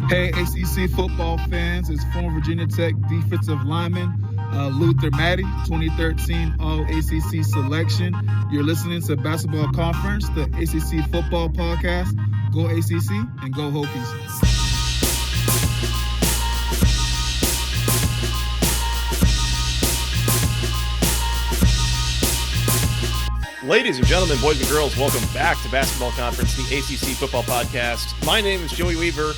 Hey, ACC football fans, it's former Virginia Tech defensive lineman Luther Matty, 2013 All-ACC selection. You're listening to Basketball Conference, the ACC football podcast. Go ACC and go Hokies. Ladies and gentlemen, boys and girls, welcome back to Basketball Conference, the ACC football podcast. My name is Joey Weaver,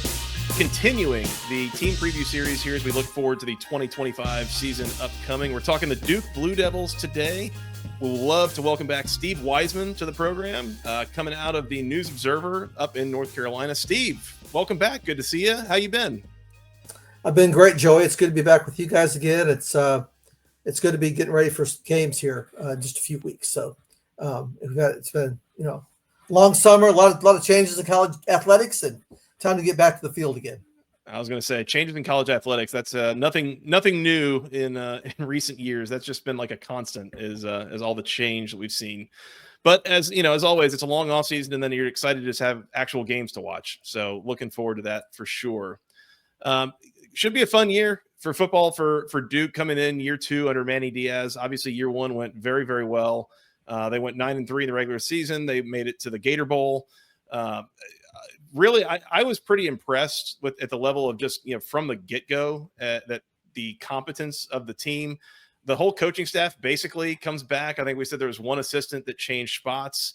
continuing the team preview series here as we look forward to the 2025 season upcoming. We're talking the Duke Blue Devils today. We'll love to welcome back Steve Wiseman to the program, coming out of the News-Observer up in North Carolina. Steve, welcome back. Good to see you. How you been? I've been great, Joey. It's good to be back with you guys again. It's good to be getting ready for games here in just a few weeks. So it's been long summer, a lot of changes in college athletics, and time to get back to the field again. I was going to say changes in college athletics. That's nothing new in recent years. That's just been like a constant is all the change that we've seen. But as always, it's a long off season, and then you're excited to just have actual games to watch. So looking forward to that for sure. Should be a fun year for football for Duke coming in year two under Manny Diaz. Obviously, year one went very, very well. They went 9-3 in the regular season. They made it to the Gator Bowl. Really, I was pretty impressed at the level of just, from the get-go, that the competence of the team. The whole coaching staff basically comes back. I think we said there was one assistant that changed spots.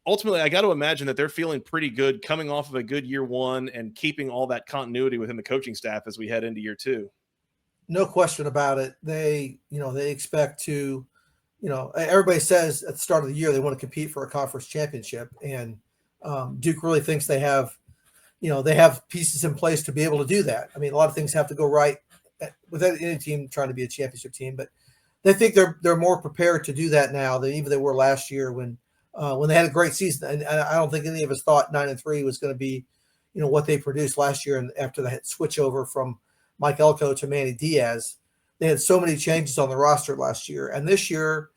Ultimately, I got to imagine that they're feeling pretty good coming off of a good year one and keeping all that continuity within the coaching staff as we head into year two. No question about it. They expect to, everybody says at the start of the year they want to compete for a conference championship, and Duke really thinks they have pieces in place to be able to do that. I mean, a lot of things have to go right with any team trying to be a championship team, but they think they're more prepared to do that now than even they were last year when they had a great season. And I don't think any of us thought 9-3 was going to be, what they produced last year. And after that switch over from Mike Elko to Manny Diaz, they had so many changes on the roster last year. And this year,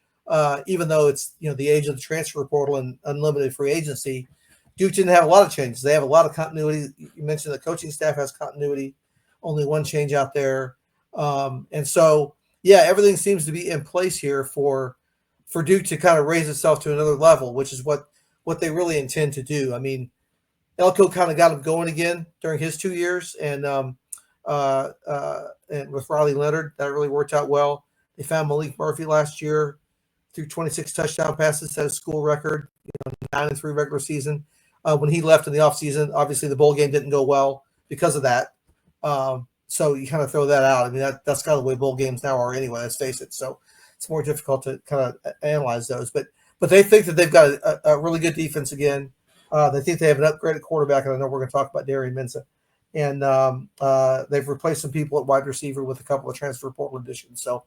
even though it's, the age of the transfer portal and unlimited free agency, Duke didn't have a lot of changes. They have a lot of continuity. You mentioned the coaching staff has continuity, only one change out there. And so, everything seems to be in place here for Duke to kind of raise itself to another level, which is what they really intend to do. I mean, Elko kind of got him going again during his 2 years, and with Raleigh Leonard, that really worked out well. They found Malik Murphy last year, threw 26 touchdown passes, set a school record, 9-3 regular season. When he left in the offseason, obviously the bowl game didn't go well because of that. So you kind of throw that out. I mean, that's kind of the way bowl games now are anyway, let's face it. So it's more difficult to kind of analyze those. But they think that they've got a really good defense again. They think they have an upgraded quarterback, and I know we're going to talk about Darien Mensah. And they've replaced some people at wide receiver with a couple of transfer portal additions. So,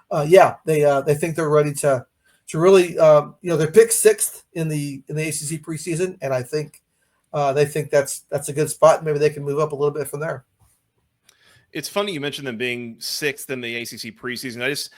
they think they're ready to really, they're picked sixth in the ACC preseason, and I think they think that's a good spot. And maybe they can move up a little bit from there. It's funny you mentioned them being sixth in the ACC preseason.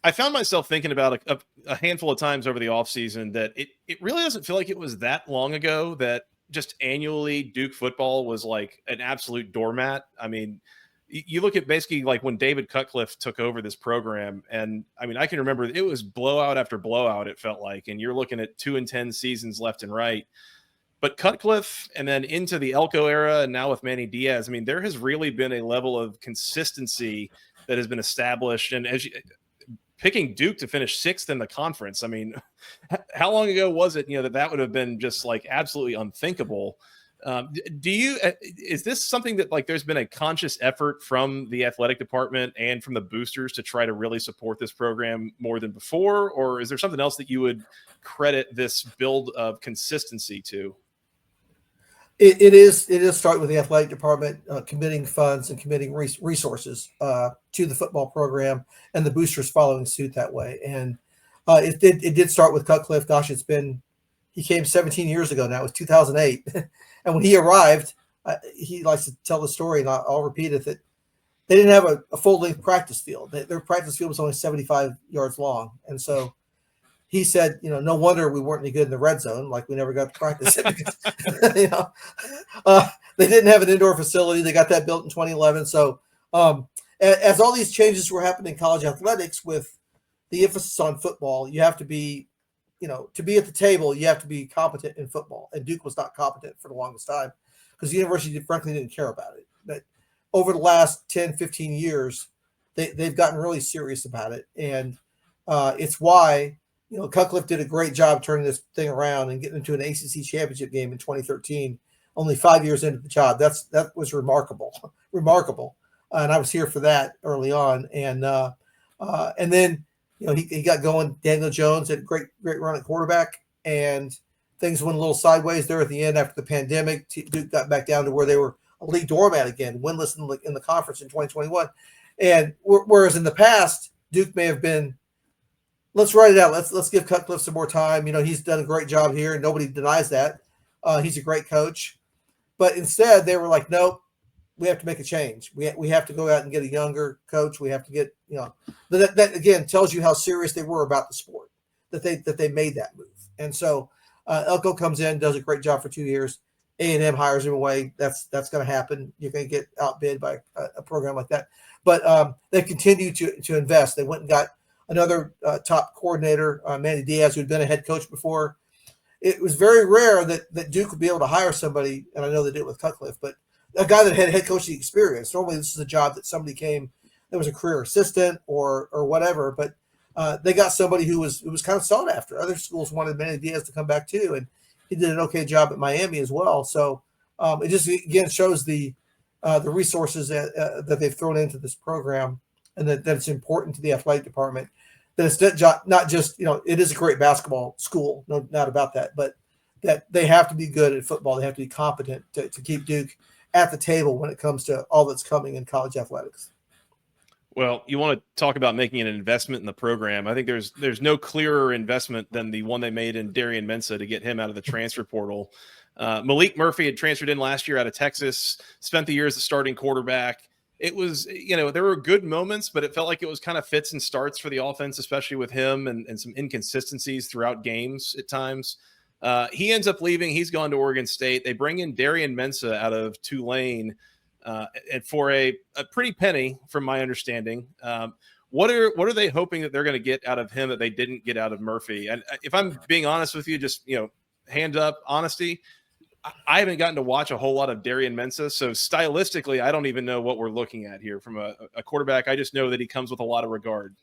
I found myself thinking about a handful of times over the offseason that it really doesn't feel like it was that long ago that just annually Duke football was like an absolute doormat. I mean, you look at basically like when David Cutcliffe took over this program, and I mean, I can remember it was blowout after blowout, it felt like, and you're looking at 2-10 seasons left and right. But Cutcliffe and then into the Elko era and now with Manny Diaz, I mean, there has really been a level of consistency that has been established. And picking Duke to finish sixth in the conference, I mean, how long ago was it, that would have been just like absolutely unthinkable? Is this something that like there's been a conscious effort from the athletic department and from the boosters to try to really support this program more than before? Or is there something else that you would credit this build of consistency to? It is starting with the athletic department committing funds and committing resources to the football program, and the boosters following suit that way. And it did start with Cutcliffe. Gosh, he came 17 years ago now. It was 2008. And when he arrived, he likes to tell the story, and I'll repeat it, that they didn't have a full-length practice field. Their practice field was only 75 yards long. And so he said, no wonder we weren't any good in the red zone. Like we never got to practice it. Because, they didn't have an indoor facility. They got that built in 2011. So as all these changes were happening in college athletics with the emphasis on football, you have to be, to be at the table, you have to be competent in football. And Duke was not competent for the longest time because the university frankly didn't care about it. But over the last 10, 15 years, they've gotten really serious about it. And it's why, Cutcliffe did a great job turning this thing around and getting into an ACC championship game in 2013, only 5 years into the job. That was remarkable. And I was here for that early on. And then, he got going. Daniel Jones had a great run at quarterback, and things went a little sideways there at the end after the pandemic. Duke got back down to where they were a league doormat again, winless in the conference in 2021. And whereas in the past, Duke may have been, let's write it out. Let's give Cutcliffe some more time. He's done a great job here, and nobody denies that. He's a great coach. But instead, they were like, nope, we have to make a change. We have to go out and get a younger coach. We have to get, that again tells you how serious they were about the sport, that they made that move. And so Elko comes in, does a great job for 2 years. A&M hires him away. That's going to happen. You're going to get outbid by a program like that. But they continue to invest. They went and got another top coordinator, Manny Diaz, who had been a head coach before. It was very rare that Duke would be able to hire somebody, and I know they did it with Cutcliffe, but a guy that had head coaching experience. Normally, this is a job that somebody came that was a career assistant or whatever, but they got somebody who was kind of sought after. Other schools wanted Manny Diaz to come back too, and he did an okay job at Miami as well. So it just again shows the resources that they've thrown into this program, and that it's important to the athletic department. That it's not just it is a great basketball school, no doubt about that, but that they have to be good at football. They have to be competent to keep Duke at the table when it comes to all that's coming in college athletics. Well, you want to talk about making an investment in the program. I think there's no clearer investment than the one they made in Darien Mensah to get him out of the transfer portal. Malik Murphy had transferred in last year out of Texas, spent the year as the starting quarterback. It was, there were good moments, but it felt like it was kind of fits and starts for the offense, especially with him and some inconsistencies throughout games at times. He ends up leaving. He's gone to Oregon State. They bring in Darien Mensah out of Tulane and for a pretty penny, from my understanding. What are they hoping that they're going to get out of him that they didn't get out of Murphy? And if I'm being honest with you, just hand up honesty, I haven't gotten to watch a whole lot of Darien Mensah, so stylistically, I don't even know what we're looking at here from a quarterback. I just know that he comes with a lot of regard.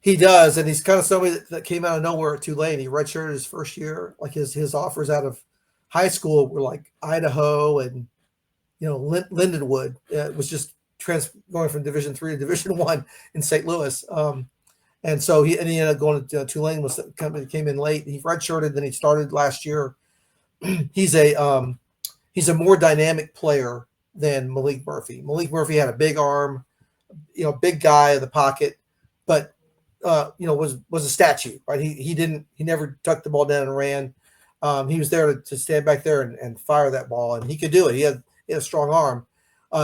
He does, and he's kind of somebody that came out of nowhere at Tulane. He redshirted his first year. Like his offers out of high school were like Idaho and Lindenwood. It was just going from Division III to Division I in St. Louis. And so he ended up going to Tulane. Came in late. He redshirted, then he started last year. He's a more dynamic player than Malik Murphy. Malik Murphy had a big arm, big guy in the pocket, but was a statue, right? He never tucked the ball down and ran. He was there to stand back there and fire that ball, and he could do it. He had a strong arm.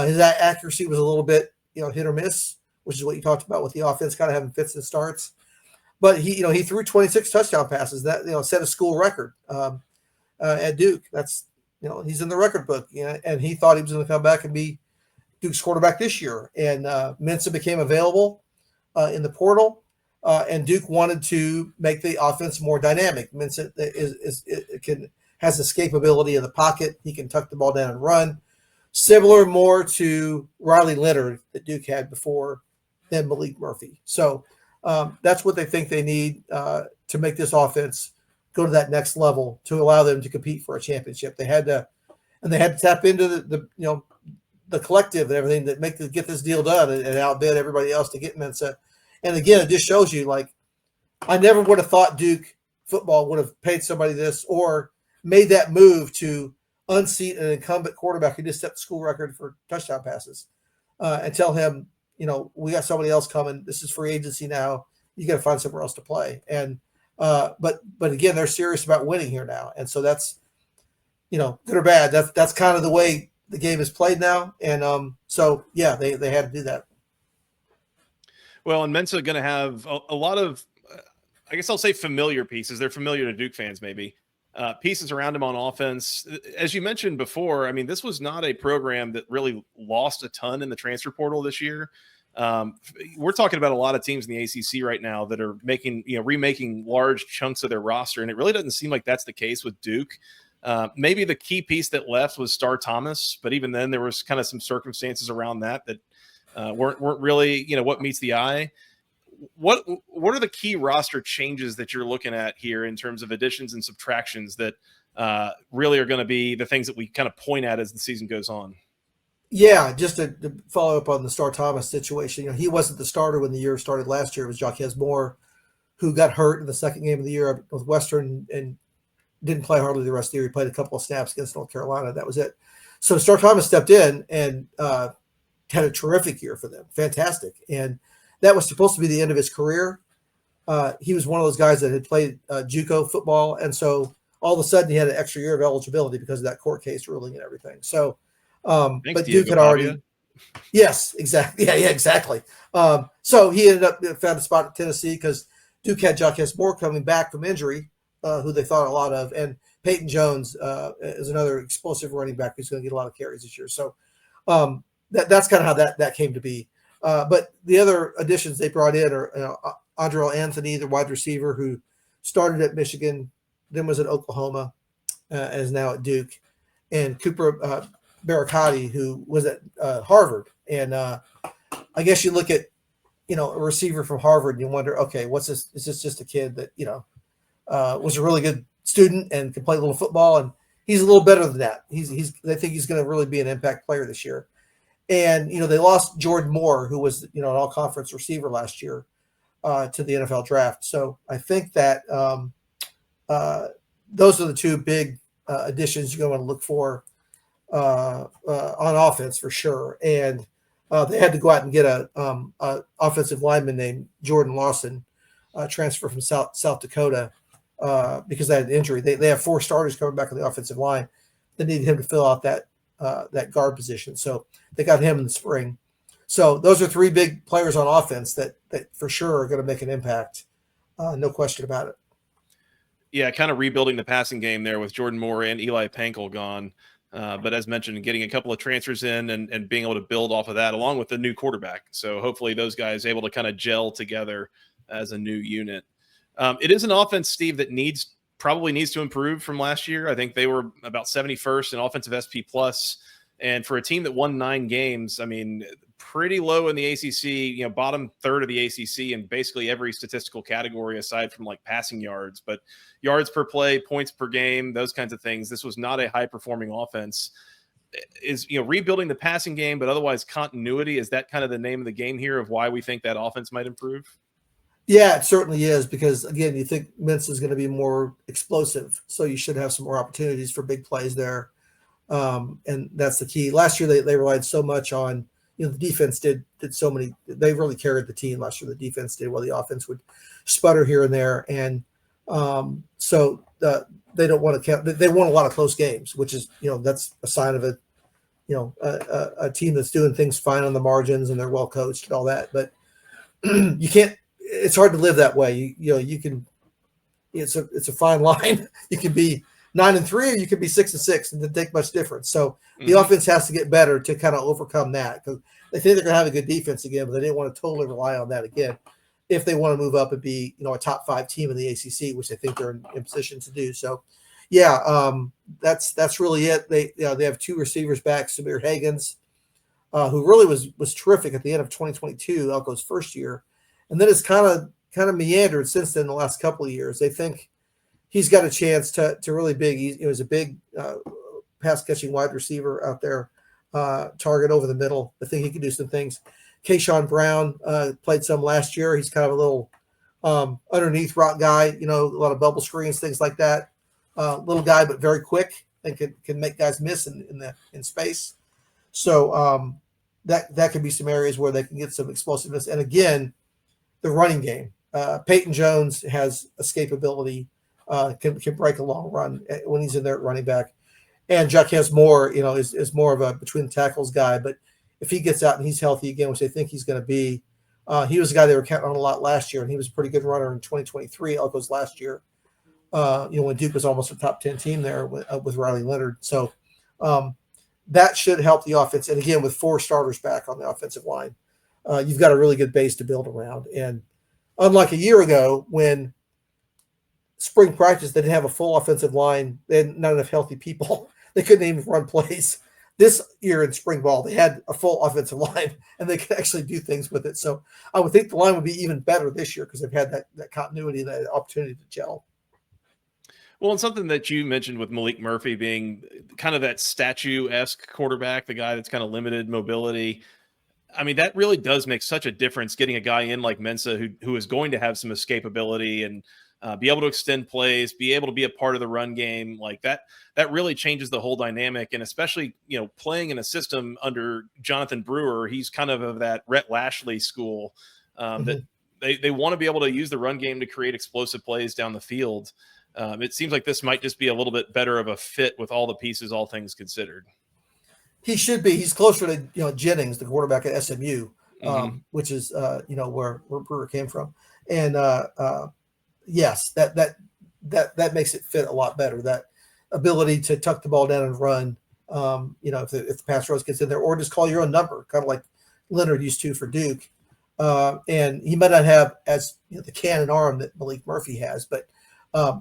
His accuracy was a little bit, hit or miss, which is what you talked about with the offense kind of having fits and starts. But he threw 26 touchdown passes. That set a school record at Duke. That's he's in the record book. And he thought he was going to come back and be Duke's quarterback this year. And Mensah became available in the portal, and Duke wanted to make the offense more dynamic. Mensah has escapability in the pocket. He can tuck the ball down and run. Similar more to Riley Leonard that Duke had before than Malik Murphy. So that's what they think they need to make this offense go to that next level to allow them to compete for a championship. They had to tap into the collective and everything that get this deal done and outbid everybody else to get Mensah. And again, it just shows you, like, I never would have thought Duke football would have paid somebody this or made that move to unseat an incumbent quarterback who just set the school record for touchdown passes and tell him, we got somebody else coming. This is free agency now. You got to find somewhere else to play. And but again, they're serious about winning here now, and so that's good or bad. That's kind of the way the game is played now. And so yeah, they had to do that. Well, and Mensah going to have a lot of, I guess I'll say familiar pieces. They're familiar to Duke fans, maybe. pieces around him on offense. As you mentioned before, I mean, this was not a program that really lost a ton in the transfer portal this year. We're talking about a lot of teams in the ACC right now that are remaking large chunks of their roster, and it really doesn't seem like that's the case with Duke. Maybe the key piece that left was Star Thomas, but even then there was kind of some circumstances around that weren't really, what meets the eye. What are the key roster changes that you're looking at here in terms of additions and subtractions that really are going to be the things that we kind of point at as the season goes on? Yeah, just to follow up on the Star Thomas situation, he wasn't the starter when the year started last year. It was Jaquez Moore, who got hurt in the second game of the year with Western and didn't play hardly the rest of the year. He played a couple of snaps against North Carolina. That was it. So Star Thomas stepped in and had a terrific year for them. Fantastic. And that was supposed to be the end of his career. He was one of those guys that had played JUCO football. And so all of a sudden he had an extra year of eligibility because of that court case ruling and everything. So, but Duke had already, yes, exactly. Yeah, exactly. So he ended up found a spot at Tennessee because Duke had Jaquez Moore coming back from injury, who they thought a lot of. And Peyton Jones is another explosive running back who's going to get a lot of carries this year. So that's kind of how that came to be. But the other additions they brought in are Andrell Anthony, the wide receiver who started at Michigan, then was at Oklahoma, and is now at Duke, and Cooper Barakati, who was at Harvard. And I guess you look at, a receiver from Harvard and you wonder, okay, what's this? Is this just a kid that, was a really good student and can play a little football? And he's a little better than that. They think he's going to really be an impact player this year. And, they lost Jordan Moore, who was, an all-conference receiver last year to the NFL draft. So I think that those are the two big additions you're going to want to look for on offense for sure. And they had to go out and get a offensive lineman named Jordan Lawson, transfer from South Dakota because they had an injury. They have 4 starters coming back on the offensive line. They needed him to fill out that guard position. So they got him in the spring. So those are 3 big players on offense that for sure are going to make an impact. No question about it. Yeah, kind of rebuilding the passing game there with Jordan Moore and Eli Pankel gone. But as mentioned, getting a couple of transfers in and being able to build off of that along with the new quarterback. So hopefully those guys able to kind of gel together as a new unit. It is an offense, Steve, that probably needs to improve from last year. I think they were about 71st in offensive SP plus. And for a team that won 9 games, I mean, pretty low in the ACC, bottom third of the ACC in basically every statistical category aside from like passing yards, but yards per play, points per game, those kinds of things. This was not a high performing offense. Is, rebuilding the passing game, but otherwise continuity. Is that kind of the name of the game here of why we think that offense might improve? Yeah, it certainly is, because again, you think Mensah is going to be more explosive, so you should have some more opportunities for big plays there. And that's the key. Last year, they relied so much on, the defense did so many, they really carried the team last year. The defense did, while the offense would sputter here and there. And so they don't want to count, they won a lot of close games, which is, that's a sign of a team that's doing things fine on the margins and they're well coached and all that. But you can't, it's hard to live that way. You can, it's a fine line. You can be 9-3, or you could be 6-6, and it doesn't take much difference. So the offense has to get better to kind of overcome that, because they think they're going to have a good defense again, but they didn't want to totally rely on that again if they want to move up and be, a top 5 team in the ACC, which I think they're in position to do. So, yeah, that's really it. They have 2 receivers back, Samir Hagens, who really was terrific at the end of 2022, Elko's first year, and then it's kind of meandered since then the last couple of years. They think he's got a chance to really big. He was a big pass catching wide receiver out there, target over the middle. I think he can do some things. Kayshawn Brown played some last year. He's kind of a little underneath route guy, a lot of bubble screens, things like that. Little guy, but very quick and can make guys miss in space. So that could be some areas where they can get some explosiveness. And again, the running game. Peyton Jones has escapability. Can break a long run when he's in there at running back, and Jaquez Moore, is more of a between the tackles guy. But if he gets out and he's healthy again, which they think he's going to be, he was a guy they were counting on a lot last year, and he was a pretty good runner in 2023, Elko's last year. when Duke was almost a top 10 team there with Riley Leonard. So that should help the offense. And again, with 4 starters back on the offensive line, you've got a really good base to build around. And unlike a year ago when spring practice, they didn't have a full offensive line. They had not enough healthy people. They couldn't even run plays. This year in spring ball, they had a full offensive line, and they could actually do things with it. So I would think the line would be even better this year because they've had that continuity, that opportunity to gel. Well, and something that you mentioned with Malik Murphy being kind of that statue-esque quarterback, the guy that's kind of limited mobility. I mean, that really does make such a difference getting a guy in like Mensah who is going to have some escapability and be able to extend plays, be able to be a part of the run game. Like that really changes the whole dynamic. And especially, playing in a system under Jonathan Brewer, he's kind of that Rhett Lashley school that they want to be able to use the run game to create explosive plays down the field. It seems like this might just be a little bit better of a fit with all the pieces, all things considered. He should be. He's closer to Jennings, the quarterback at SMU, which is where Brewer came from. And yes, that makes it fit a lot better. That ability to tuck the ball down and run. If the pass rush gets in there, or just call your own number, kind of like Leonard used to for Duke. And he might not have as the cannon arm that Malik Murphy has, but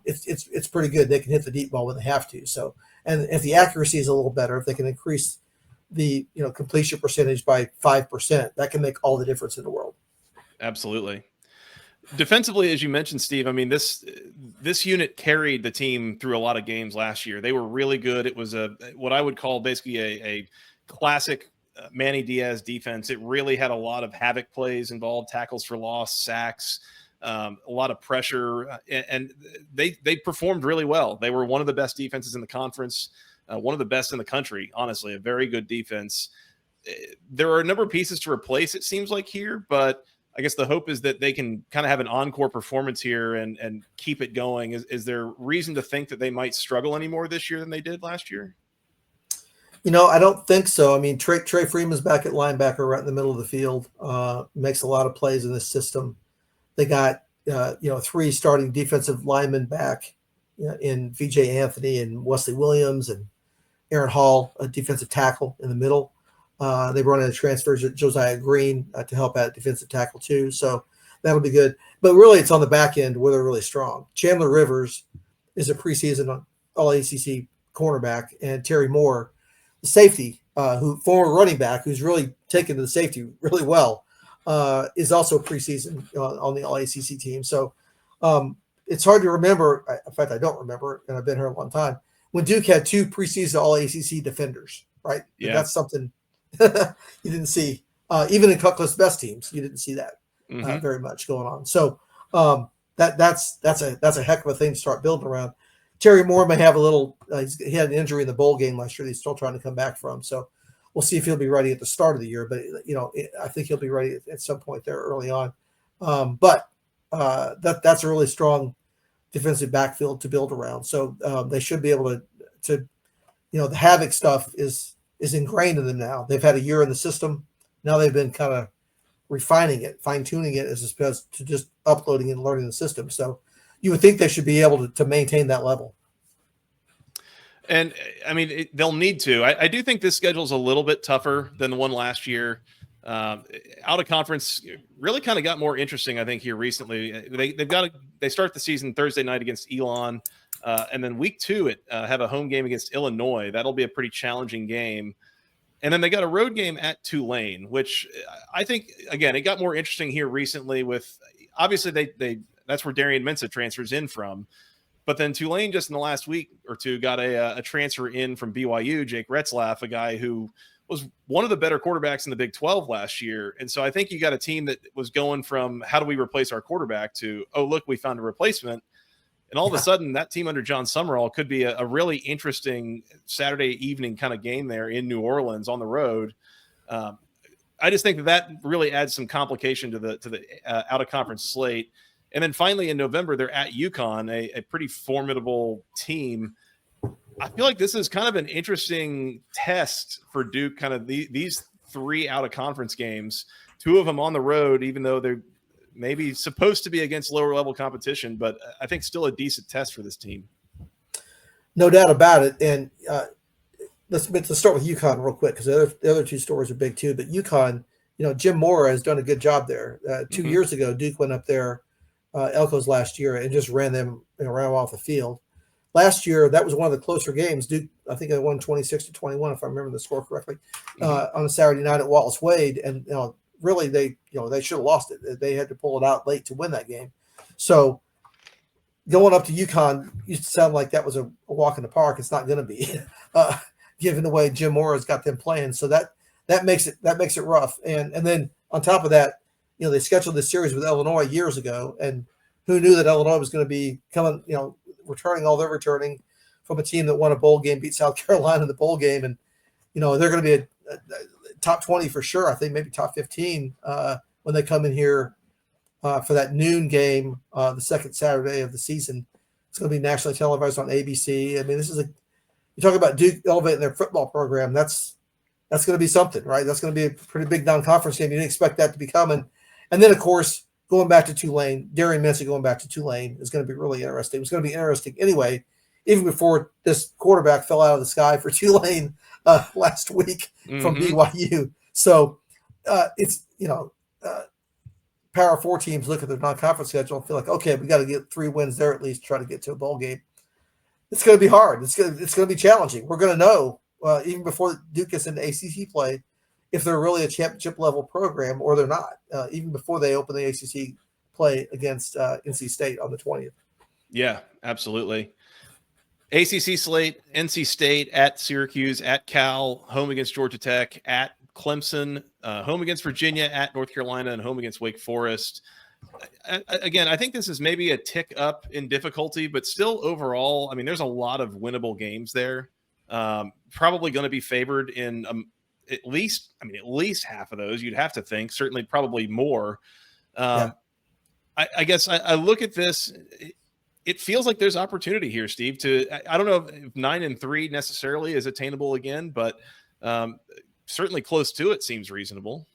it's pretty good. They can hit the deep ball when they have to. So, and if the accuracy is a little better, if they can increase the completion percentage by 5%, that can make all the difference in the world. Absolutely. Defensively, as you mentioned, Steve, I mean, this unit carried the team through a lot of games last year. They were really good. It was what I would call basically a classic Manny Diaz defense. It really had a lot of havoc plays involved, tackles for loss, sacks, a lot of pressure, and they performed really well. They were one of the best defenses in the conference, one of the best in the country, honestly, a very good defense. There are a number of pieces to replace, it seems like here, but I guess the hope is that they can kind of have an encore performance here and keep it going. Is there reason to think that they might struggle any more this year than they did last year? I don't think so. I mean, Trey Freeman's back at linebacker right in the middle of the field, makes a lot of plays in this system. They got, 3 starting defensive linemen back in VJ Anthony and Wesley Williams and Aaron Hall, a defensive tackle in the middle. They brought in a transfer, Josiah Green, to help out defensive tackle too. So that'll be good. But really, it's on the back end where they're really strong. Chandler Rivers is a preseason All-ACC cornerback, and Terry Moore, the safety, former running back, who's really taken to the safety really well, is also preseason on the All-ACC team. So it's hard to remember. In fact, I don't remember, and I've been here a long time, when Duke had 2 preseason All-ACC defenders, right? Yeah. And that's something you didn't see. Even in Cutcliffe's best teams, you didn't see that very much going on. So that's a heck of a thing to start building around. Terry Moore may have a little. He had an injury in the bowl game last year that he's still trying to come back from. So we'll see if he'll be ready at the start of the year. But I think he'll be ready at some point there early on. But that's a really strong defensive backfield to build around. So they should be able to the havoc stuff is ingrained in them now. They've had a year in the system. Now they've been kind of refining it, fine-tuning it as opposed to just uploading and learning the system. So you would think they should be able to maintain that level. And I mean, they'll need to. I do think this schedule is a little bit tougher than the one last year. Out of conference really kind of got more interesting, I think, here recently. They start the season Thursday night against Elon. And then week 2, have a home game against Illinois. That'll be a pretty challenging game. And then they got a road game at Tulane, which I think, again, it got more interesting here recently with, obviously, that's where Darien Mensah transfers in from. But then Tulane just in the last week or two got a transfer in from BYU, Jake Retzlaff, a guy who was one of the better quarterbacks in the Big 12 last year. And so I think you got a team that was going from how do we replace our quarterback to, oh, look, we found a replacement. And all of a sudden, that team under John Summerall could be a really interesting Saturday evening kind of game there in New Orleans on the road. I just think that really adds some complication to the out of conference slate. And then finally in November, they're at UConn, a pretty formidable team. I feel like this is kind of an interesting test for Duke. Kind of these 3 out of conference games, 2 of them on the road, even though maybe supposed to be against lower level competition, but I think still a decent test for this team. No doubt about it. And let's start with UConn real quick, because the other two stories are big too. But UConn, Jim Mora has done a good job there. 2 years ago, Duke went up there, Elko's last year, and just ran them ran off the field. Last year, that was one of the closer games. Duke, I think, they won 26-21, if I remember the score correctly, on a Saturday night at Wallace Wade. And really, they should have lost it. They had to pull it out late to win that game. So going up to UConn used to sound like that was a walk in the park. It's not going to be, given the way Jim Mora's got them playing. So that makes it rough. And then on top of that, they scheduled this series with Illinois years ago, and who knew that Illinois was going to be coming, returning from a team that won a bowl game, beat South Carolina in the bowl game. And, they're going to be a top 20 for sure. I think maybe top 15 when they come in here for that noon game, the second Saturday of the season. It's going to be nationally televised on ABC. I mean, you talk about Duke elevating their football program. That's going to be something, right? That's going to be a pretty big non-conference game. You didn't expect that to be coming. And then, of course, going back to Tulane, Darien Mensah going back to Tulane is going to be really interesting. It was going to be interesting anyway, even before this quarterback fell out of the sky for Tulane last week from BYU. So it's, Power 4 teams look at their non-conference schedule and feel like, okay, we got to get 3 wins there at least to try to get to a bowl game. It's going to be hard. It's going to be challenging. We're going to know even before Duke gets into ACC play if they're really a championship level program or they're not, even before they open the ACC play against NC State on the 20th. Yeah, absolutely. ACC slate: NC State at Syracuse, at Cal, home against Georgia Tech, at Clemson, home against Virginia, at North Carolina, and home against Wake Forest. Again, I think this is maybe a tick up in difficulty, but still overall, I mean, there's a lot of winnable games there. Probably going to be favored in at least half of those. You'd have to think, certainly probably more. I guess I look at this. It feels like there's opportunity here, Steve. I don't know if 9-3 necessarily is attainable again, but certainly close to it seems reasonable.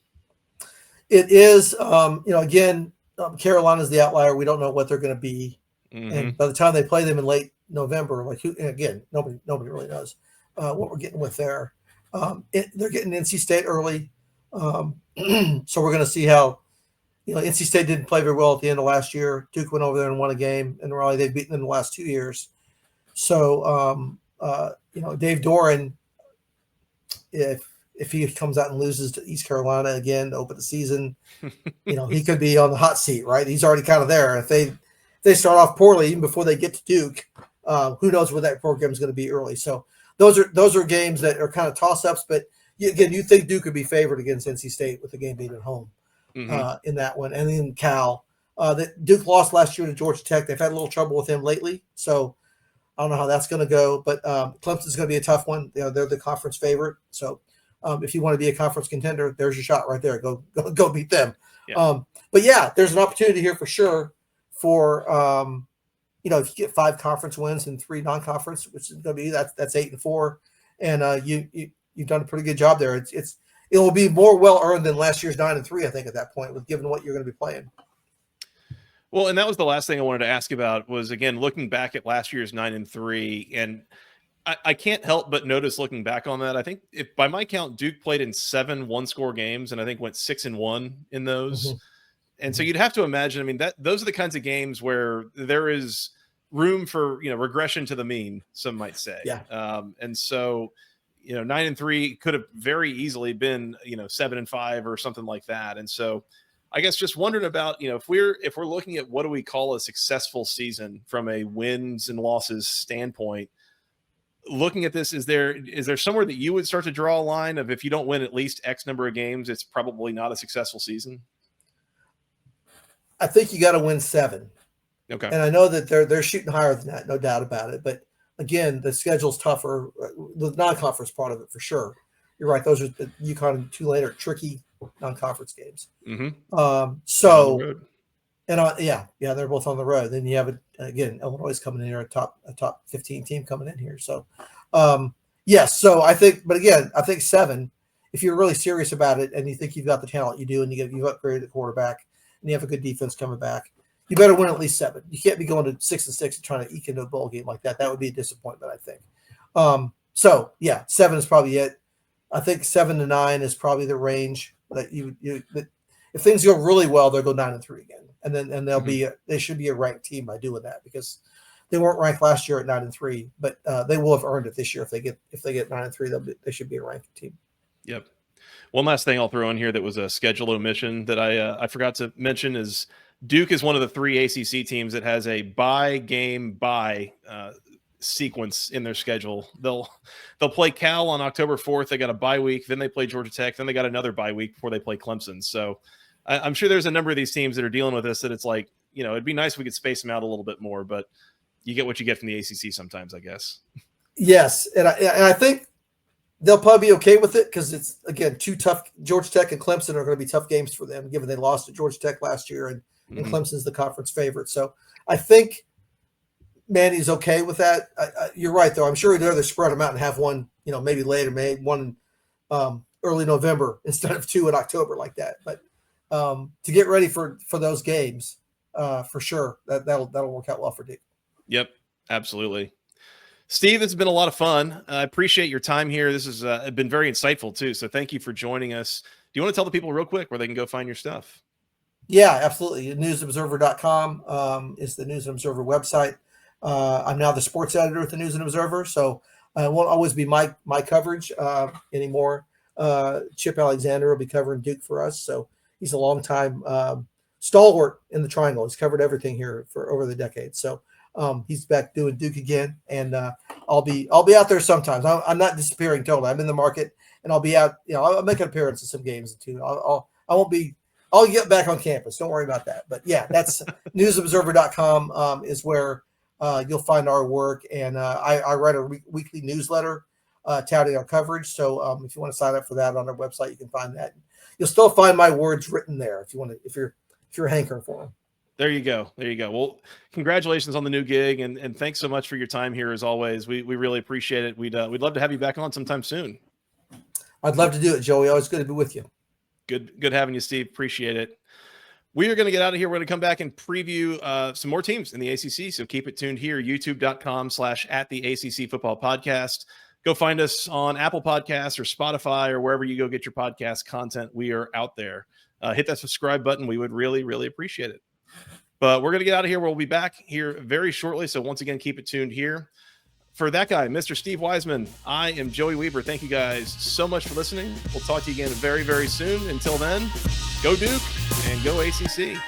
It is. Again, Carolina's the outlier. We don't know what they're going to be, and by the time they play them in late November, nobody really knows what we're getting with there. They're getting NC State early, so we're going to see how. NC State didn't play very well at the end of last year. Duke went over there and won a game, and Raleigh, they've beaten them the last 2 years. So, Dave Doran, if he comes out and loses to East Carolina again to open the season, he could be on the hot seat, right? He's already kind of there. If they start off poorly even before they get to Duke, who knows where that program is going to be early. So those are games that are kind of toss-ups, but you think Duke could be favored against NC State with the game being at home. In that one. And then Cal, that Duke lost last year to Georgia Tech. They've had a little trouble with him lately, so I don't know how that's going to go. But Clemson's going to be a tough one. They're the conference favorite, so if you want to be a conference contender, there's your shot right there. Go beat them. Yeah. But yeah, there's an opportunity here for sure for if you get 5 conference wins and 3 non-conference, which is going to be that's 8-4, and you've done a pretty good job there. It will be more well-earned than last year's 9-3, I think, at that point, given what you're going to be playing. Well, and that was the last thing I wanted to ask about was, again, looking back at last year's 9-3, and I can't help but notice looking back on that. I think if by my count, Duke played in 7 one-score games, and I think went 6-1 in those. And so you'd have to imagine, I mean, those are the kinds of games where there is room for, regression to the mean, some might say. Yeah. And so 9-3 could have very easily been, 7-5 or something like that. And so I guess just wondering about, if we're looking at what do we call a successful season from a wins and losses standpoint, looking at this, is there somewhere that you would start to draw a line of if you don't win at least X number of games, it's probably not a successful season? I think you got to win 7. Okay. And I know that they're shooting higher than that, no doubt about it. But again, the schedule's tougher. The non-conference part of it for sure. You're right; those are the UConn and Tulane are tricky non-conference games. So, and they're both on the road. Then you have Illinois is coming in here, a top 15 team coming in here. So, yes. So I think, but again, I think 7. If you're really serious about it and you think you've got the talent, you do, and you've upgraded the quarterback, and you have a good defense coming back, you better win at least 7. You can't be going to 6-6 and trying to eke into a bowl game like that. That would be a disappointment, I think. So yeah, 7 is probably it. I think 7 to 9 is probably the range that that if things go really well, they'll go 9-3 again, and they'll be they should be a ranked team by doing that, because they weren't ranked last year at 9-3, but they will have earned it this year if they get 9-3. They should be a ranked team. Yep. One last thing I'll throw in here that was a scheduled omission that I forgot to mention is Duke is one of the 3 ACC teams that has a bye sequence in their schedule. They'll play Cal on October 4th. They got a bye week. Then they play Georgia Tech. Then they got another bye week before they play Clemson. So I'm sure there's a number of these teams that are dealing with this, that it's like, it'd be nice if we could space them out a little bit more, but you get what you get from the ACC sometimes, I guess. Yes. And I think they'll probably be okay with it, because it's, again, 2 tough. Georgia Tech and Clemson are going to be tough games for them, given they lost to Georgia Tech last year, and Clemson's the conference favorite. So I think Manny's okay with that. You're right, though. I'm sure he'd rather spread them out and have one, maybe later, maybe one early November instead of 2 in October like that. But to get ready for those games, for sure, that'll work out well for Duke. Yep, absolutely. Steve, this has been a lot of fun. I appreciate your time here. This has been very insightful too. So thank you for joining us. Do you want to tell the people real quick where they can go find your stuff? Yeah, absolutely. News-Observer.com is the News and Observer website. I'm now the sports editor at the News and Observer, so it won't always be my coverage anymore. Chip Alexander will be covering Duke for us, so he's a longtime stalwart in the Triangle. He's covered everything here for over the decades. So he's back doing Duke again, and I'll be out there sometimes. I'm not disappearing totally. I'm in the market, and I'll be out. I'll make an appearance at some games too. I'll get back on campus. Don't worry about that. But yeah, that's newsobserver.com is where you'll find our work, and I write a weekly newsletter touting our coverage. So if you want to sign up for that on our website, you can find that. You'll still find my words written there if you want to, if you're hankering for them. There you go. Well, congratulations on the new gig, and thanks so much for your time here as always. We really appreciate it. We'd love to have you back on sometime soon. I'd love to do it, Joey. Always good to be with you. Good having you, Steve. Appreciate it. We are going to get out of here. We're going to come back and preview some more teams in the ACC. So keep it tuned here, youtube.com/@the-ACC football podcast. Go find us on Apple Podcasts or Spotify or wherever you go get your podcast content. We are out there. Hit that subscribe button. We would really, really appreciate it. But we're going to get out of here. We'll be back here very shortly. So once again, keep it tuned here. For that guy, Mr. Steve Wiseman, I am Joey Weaver. Thank you guys so much for listening. We'll talk to you again very, very soon. Until then, go Duke and go ACC.